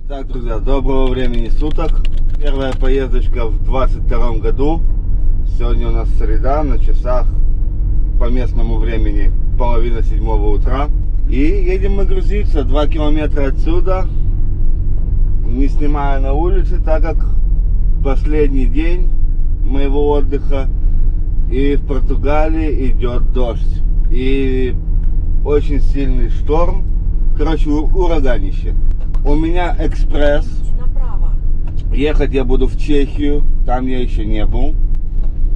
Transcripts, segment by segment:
Так, друзья, доброго времени суток. Первая поездочка в 22 году. Сегодня у нас среда, на часах по местному времени 6:30 утра. И едем мы грузиться 2 километра отсюда. Не снимая на улице, так как последний день моего отдыха. И в Португалии идет дождь. И очень сильный шторм. Короче, ураганище. У меня экспресс. Направо. Ехать я буду в Чехию. Там я еще не был.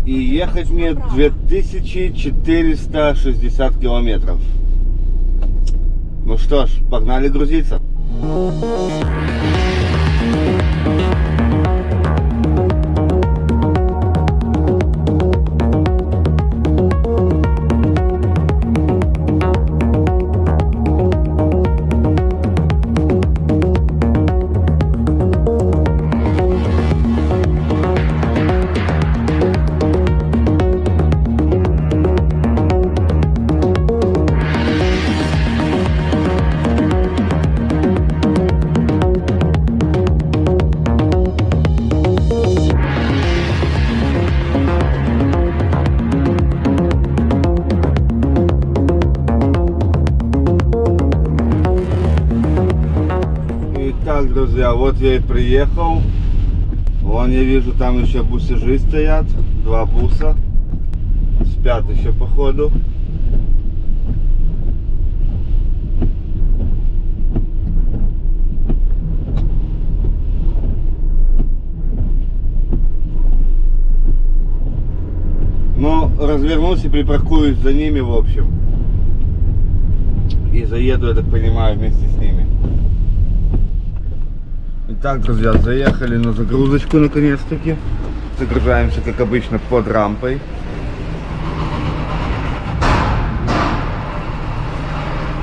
И ехать мне 2460 километров. Ну что ж, погнали грузиться. Так, друзья, вот я и приехал. Вон я вижу, там еще бусажи стоят. 2 буса. Спят еще походу. Ну, развернусь и припаркуюсь за ними, в общем. И заеду, я так понимаю, вместе с ними. Итак, друзья, заехали на загрузочку наконец-таки. Загружаемся, как обычно, под рампой.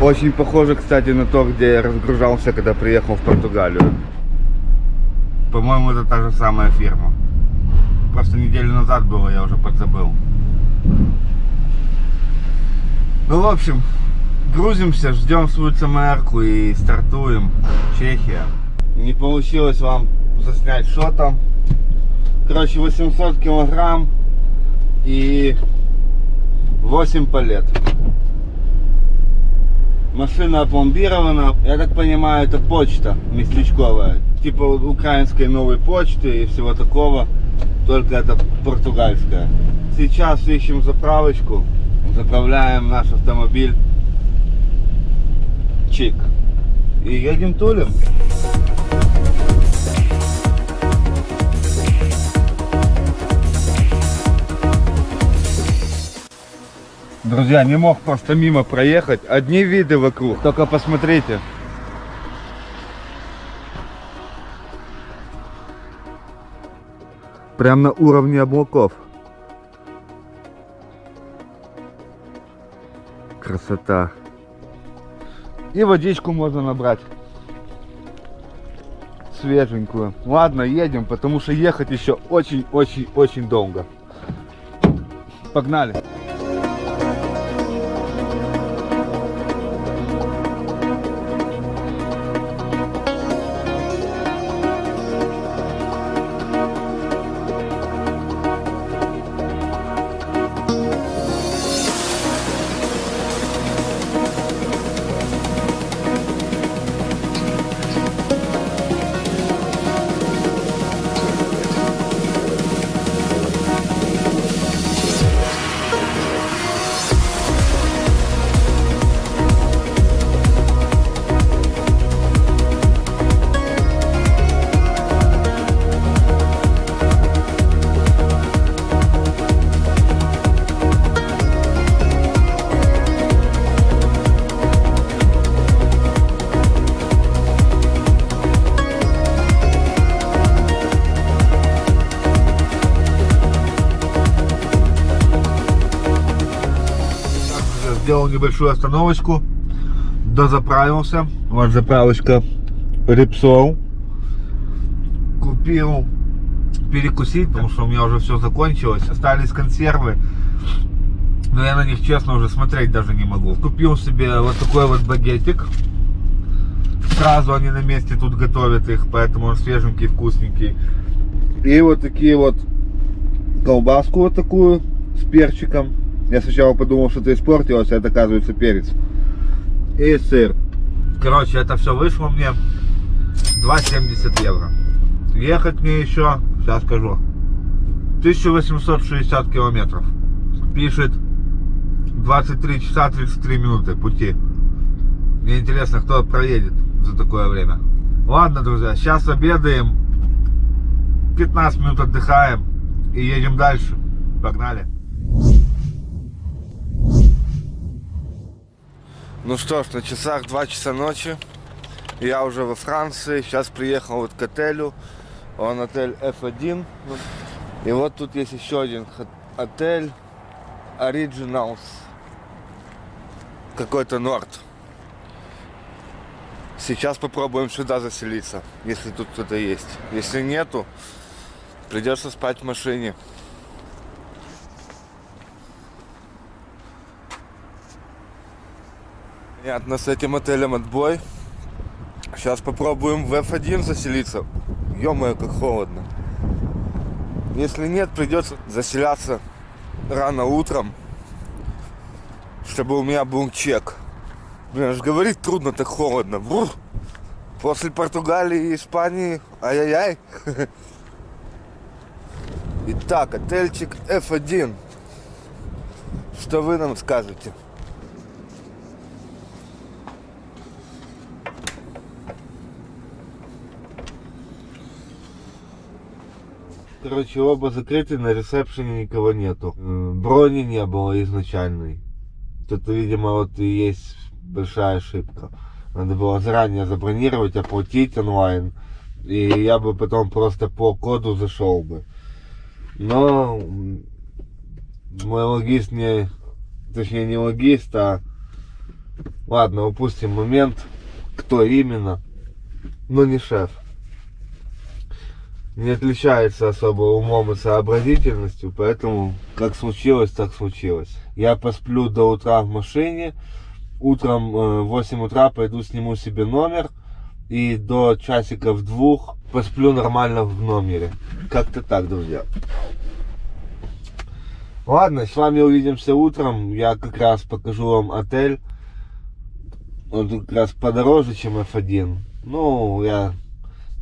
Очень похоже, кстати, на то, где я разгружался, когда приехал в Португалию. По-моему, это та же самая фирма. Просто неделю назад было, я уже подзабыл. Ну, в общем, грузимся, ждем свою ЦМР-ку и стартуем. Чехия. Не получилось вам заснять, что там. Короче, 800 килограмм и 8 палет. Машина опломбирована. Я так понимаю, это почта местечковая. Типа украинской новой почты и всего такого. Только это португальская. Сейчас ищем заправочку. Заправляем наш автомобиль. Чик. И едем тулем. Друзья, не мог просто мимо проехать. Одни виды вокруг. Только посмотрите. Прям на уровне облаков. Красота. И водичку можно набрать. Свеженькую. Ладно, едем, потому что ехать еще очень долго. Погнали. Сделал небольшую остановочку, дозаправился. Вот заправочка Repsol. Купил перекусить, потому что у меня уже все закончилось. Остались консервы, но я на них, честно, уже смотреть даже не могу. Купил себе вот такой вот багетик. Сразу они на месте тут готовят их, поэтому он свеженький, вкусненький. И вот такие вот колбаску вот такую с перчиком. Я сначала подумал, что это испортилось, а это, оказывается, перец. И сыр. Короче, это все вышло мне 2,70 евро. Ехать мне еще, сейчас скажу, 1860 километров. Пишет 23 часа 33 минуты пути. Мне интересно, кто проедет за такое время. Ладно, друзья, сейчас обедаем, 15 минут отдыхаем и едем дальше. Погнали. Ну что ж, на часах 2 часа ночи. Я уже во Франции. Сейчас приехал вот к отелю. Он отель F1. И вот тут есть еще один отель Originals. Какой-то Норд. Сейчас попробуем сюда заселиться, если тут кто-то есть. Если нету, придется спать в машине. Понятно, с этим отелем отбой. Сейчас попробуем в F1 заселиться. Ё-моё, как холодно. Если нет, придется заселяться рано утром, чтобы у меня был чек. Блин, аж говорить трудно, так холодно. Бур. После Португалии и Испании, ай-яй-яй. Итак, отельчик F1. Что вы нам скажете? Короче, оба закрыты, на ресепшене никого нету. Брони не было изначальной. Это, видимо, вот и есть большая ошибка. Надо было заранее забронировать, оплатить онлайн. И я бы потом просто по коду зашел бы. Но мой логист не... Точнее, не логист, а... Ладно, упустим момент, кто именно. Но не шеф. Не отличается особо умом и сообразительностью, поэтому как случилось, так случилось. Я посплю до утра в машине, утром в 8 утра пойду сниму себе номер и до часиков 2 посплю нормально в номере. Как-то так, друзья. Ладно, с вами увидимся утром, я как раз покажу вам отель. Он как раз подороже, чем F1. Ну, я...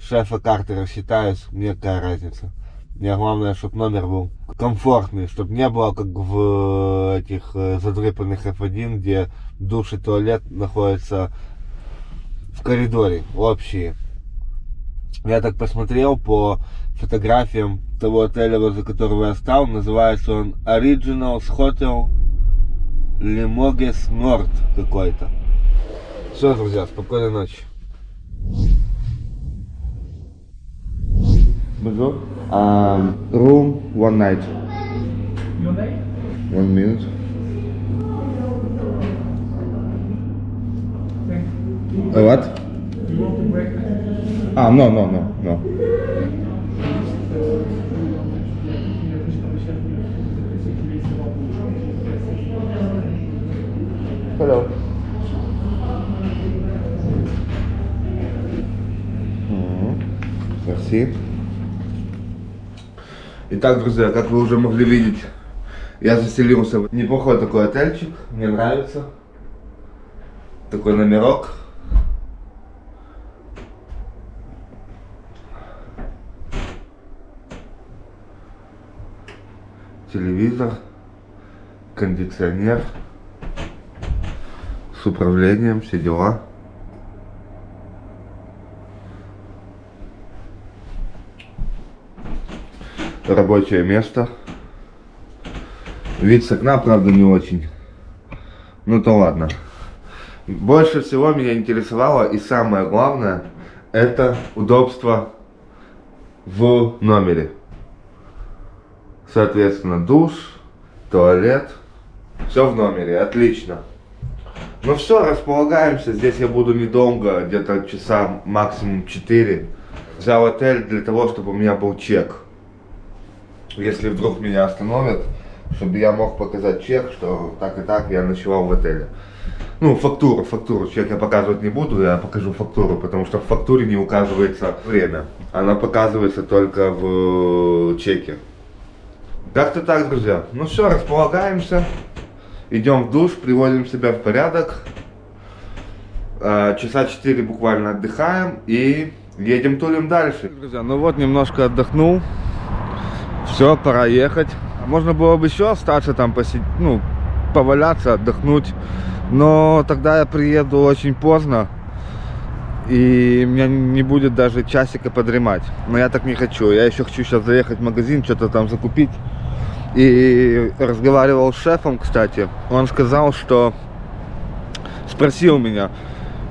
Шефа Картера считаюсь, мне какая разница. Мне главное, чтобы номер был комфортный, чтобы не было как в этих задрыпанных F1, где душ и туалет находятся в коридоре, общие. Я так посмотрел по фотографиям того отеля, возле которого я стал. Называется он Originals Hotel Limoges Nord какой-то. Все, друзья, спокойной ночи. Bonjour. Room, one night. Your name? 1 minute. Thank you. What? You want the breakfast? No. Hello. Merci. Итак, друзья, как вы уже могли видеть, я заселился в неплохой такой отельчик, мне нравится. Такой номерок. Телевизор, кондиционер, с управлением, все дела. Рабочее место. Вид с окна, правда, не очень. Ну то ладно. Больше всего меня интересовало, и самое главное, это удобство в номере. Соответственно, душ, туалет, все в номере, отлично. Ну все, располагаемся. Здесь я буду недолго, где-то часа максимум 4. Взял отель для того, чтобы у меня был чек. Если вдруг меня остановят, чтобы я мог показать чек, что так и так я ночевал в отеле. Ну, фактуру, чек я показывать не буду, я покажу фактуру, потому что в фактуре не указывается время. Она показывается только в чеке. Как-то так, друзья. Ну все, располагаемся, идем в душ, приводим себя в порядок. Часа 4 буквально отдыхаем и едем тулим дальше. Друзья, ну вот немножко отдохнул. Все, пора ехать. Можно было бы еще остаться там посидеть, ну, поваляться, отдохнуть. Но тогда я приеду очень поздно. И у меня не будет даже часика подремать. Но я так не хочу. Я еще хочу сейчас заехать в магазин, что-то там закупить. И разговаривал с шефом, кстати. Он сказал, что... Спросил меня,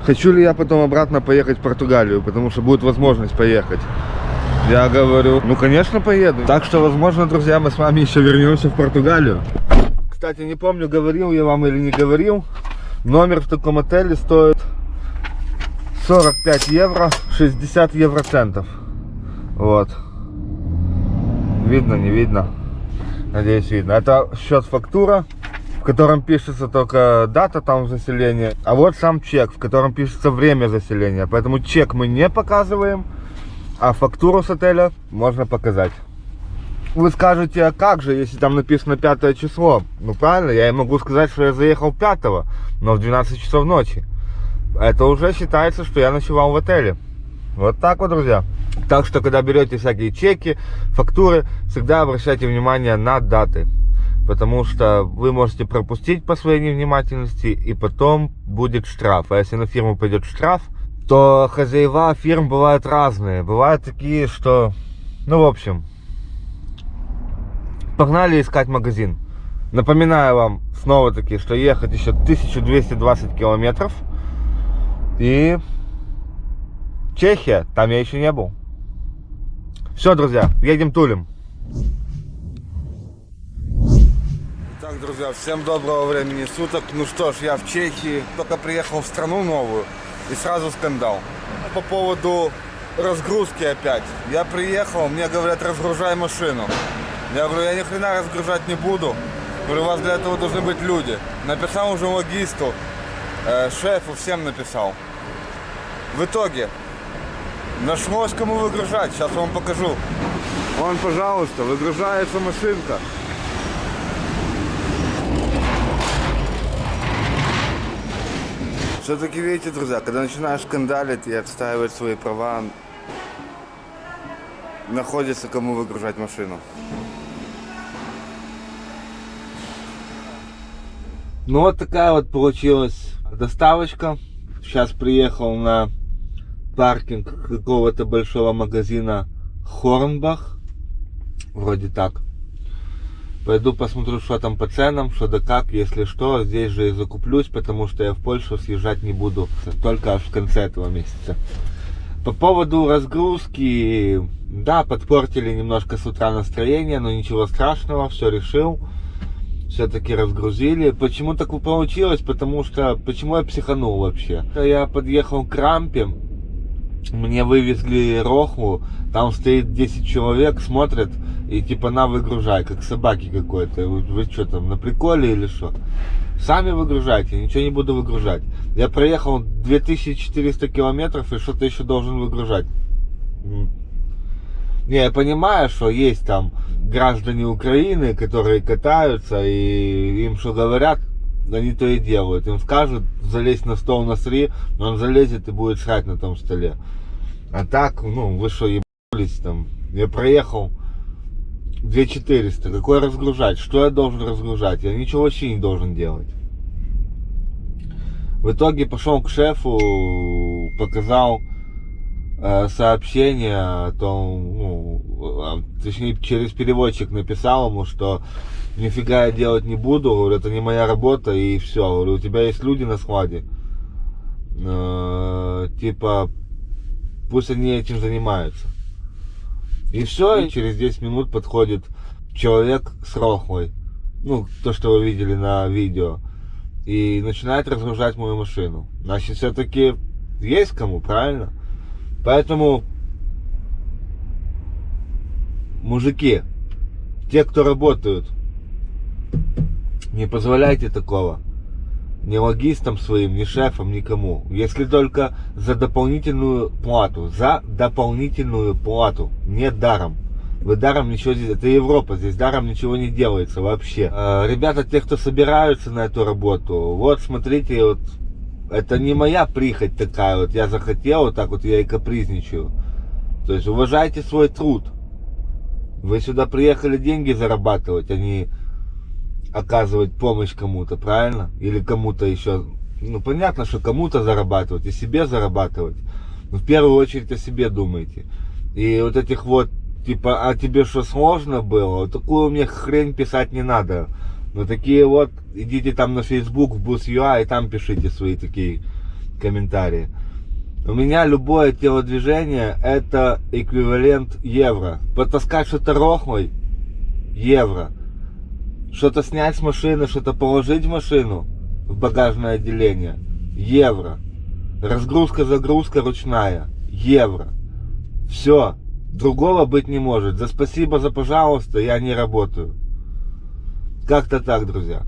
хочу ли я потом обратно поехать в Португалию, потому что будет возможность поехать. Я говорю, ну конечно поеду. Так что, возможно, друзья, мы с вами еще вернемся в Португалию. Кстати, не помню, говорил я вам или не говорил. Номер в таком отеле стоит 45 евро, 60 евроцентов. Вот. Видно, не видно? Надеюсь, видно. Это счет-фактура, в котором пишется только дата там заселения. А вот сам чек, в котором пишется время заселения. Поэтому чек мы не показываем, а фактуру с отеля можно показать. Вы скажете, а как же, если там написано 5 число? Ну правильно, я и могу сказать, что я заехал 5, но в 12 часов ночи. Это уже считается, что я ночевал в отеле. Вот так вот, друзья. Так что, когда берете всякие чеки, фактуры, всегда обращайте внимание на даты. Потому что вы можете пропустить по своей невнимательности, и потом будет штраф. А если на фирму пойдет штраф, то хозяева фирм бывают разные. Бывают такие, что... Ну, в общем... Погнали искать магазин. Напоминаю вам снова-таки, что ехать еще 1220 километров. И Чехия, там я еще не был. Все, друзья, едем тулим. Так, друзья, всем доброго времени суток. Ну что ж, я в Чехии. Только приехал в страну новую и сразу скандал. По поводу разгрузки опять. Я приехал, мне говорят, разгружай машину. Я говорю, я ни хрена разгружать не буду. Говорю, у вас для этого должны быть люди. Написал уже логисту, шефу, всем написал. В итоге нашлось кому выгружать. Сейчас вам покажу. Вон, пожалуйста, выгружается машинка. Все-таки, видите, друзья, когда начинаешь скандалить и отстаивать свои права, находится кому выгружать машину. Ну вот такая вот получилась доставочка. Сейчас приехал на паркинг какого-то большого магазина Хорнбах. Вроде так. Пойду посмотрю, что там по ценам, что да как. Если что, здесь же и закуплюсь, потому что я в Польшу съезжать не буду. Только аж в конце этого месяца. По поводу разгрузки, да, подпортили немножко с утра настроение, но ничего страшного, все решил. Все-таки разгрузили. Почему так получилось? Потому что, почему я психанул вообще? Я подъехал к рампе, мне вывезли рохлу, там стоит 10 человек, смотрят, и типа на выгружай, как собаки какой-то. Вы что там, на приколе или что? Сами выгружайте, ничего не буду выгружать. Я проехал 2400 километров и что-то еще должен выгружать. Не, я понимаю, что есть там граждане Украины, которые катаются, и им что говорят, они то и делают. Им скажут, залезть на стол насри, но он залезет и будет срать на том столе. А так, ну, вы что, ебались там? Я проехал 2400, какой разгружать? Что я должен разгружать? Я ничего вообще не должен делать. В итоге пошел к шефу, показал сообщение о том, ну, точнее через переводчик написал ему, что нифига я делать не буду, говорю, это не моя работа и все. Говорю, у тебя есть люди на складе, типа пусть они этим занимаются. И все, и через 10 минут подходит человек с рохлой, ну, то, что вы видели на видео, и начинает разгружать мою машину. Значит, все-таки есть кому, правильно? Поэтому, мужики, те, кто работают, Не позволяйте такого. Ни логистам своим, ни шефам, никому. Если только за дополнительную плату. За дополнительную плату. Не даром. Вы даром ничего здесь... Это Европа, здесь даром ничего не делается вообще. Ребята, те, кто собираются на эту работу, вот смотрите, вот это не моя прихоть такая, вот я захотел, вот так вот я и капризничаю. То есть уважайте свой труд. Вы сюда приехали деньги зарабатывать, а не оказывать помощь кому-то, правильно? Или кому-то еще, ну понятно, что кому-то зарабатывать и себе зарабатывать. Но в первую очередь о себе думайте. И вот этих вот, типа, а тебе что, сложно было? Вот такую мне хрень писать не надо. Но такие вот, идите там на Facebook, в Bus.ua и там пишите свои такие комментарии. У меня любое телодвижение это эквивалент евро. Потаскать что-то рохлой — евро. Что-то снять с машины, что-то положить в машину, в багажное отделение — евро. Разгрузка, загрузка ручная — евро. Все. Другого быть не может. За спасибо, за пожалуйста, я не работаю. Как-то так, друзья.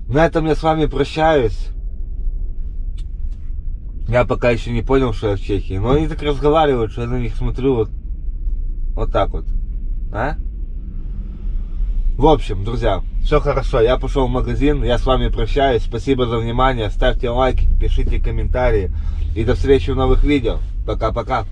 На этом я с вами прощаюсь. Я пока еще не понял, что я в Чехии. Но они так разговаривают, что я на них смотрю вот так вот. А? В общем, друзья, все хорошо. Я пошел в магазин. Я с вами прощаюсь. Спасибо за внимание. Ставьте лайки, пишите комментарии. И до встречи в новых видео. Пока-пока.